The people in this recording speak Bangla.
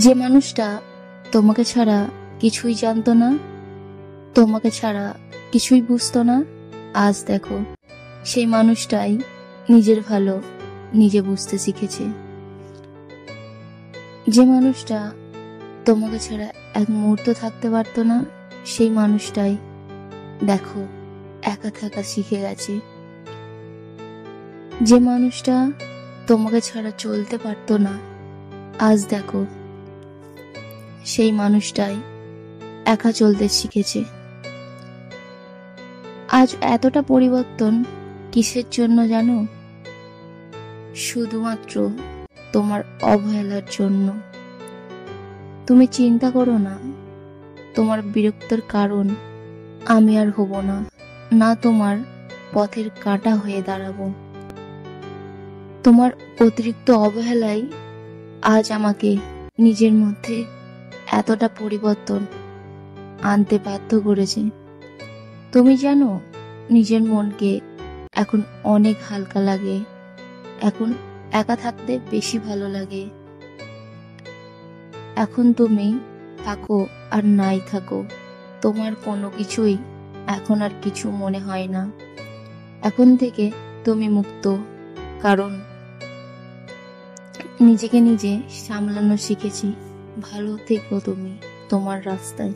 যে মানুষটা তোমাকে ছাড়া কিছুই জানতো না, তোমাকে ছাড়া কিছুই বুঝতো না, আজ দেখো সেই মানুষটাই নিজের ভালো নিজে বুঝতে শিখেছে। যে মানুষটা তোমাকে ছাড়া এক মুহূর্ত থাকতে পারতো না, সেই মানুষটাই দেখো একা থাকা শিখে গেছে। যে মানুষটা তোমাকে ছাড়া চলতে পারতো না, আজ দেখো সেই মানুষটাই একা চলতে শিখেছে। আজ এতটা পরিবর্তন কিসের জন্য জানো? শুধুমাত্র তোমার অবহেলার জন্য। তুমি চিন্তা করো না তোমার বিরক্তির কারণ আমি আর হব না, না তোমার পথের কাঁটা হয়ে দাঁড়াবো। তোমার অতিরিক্ত অবহেলাই আজ আমাকে নিজের মধ্যে এতটা পরিবর্তন আনতে বাধ্য করেছে। তুমি জানো নিজের মনকে এখন অনেক হালকা লাগে, এখন একা থাকতে বেশি ভালো লাগে। এখন তুমি থাকো আর নাই থাকো, তোমার কোনো কিছুই এখন আর কিছু মনে হয় না। এখন থেকে তুমি মুক্ত, কারণ নিজেকে নিজে সামলানো শিখেছি। ভালো থেকো তুমি তোমার রাস্তায়।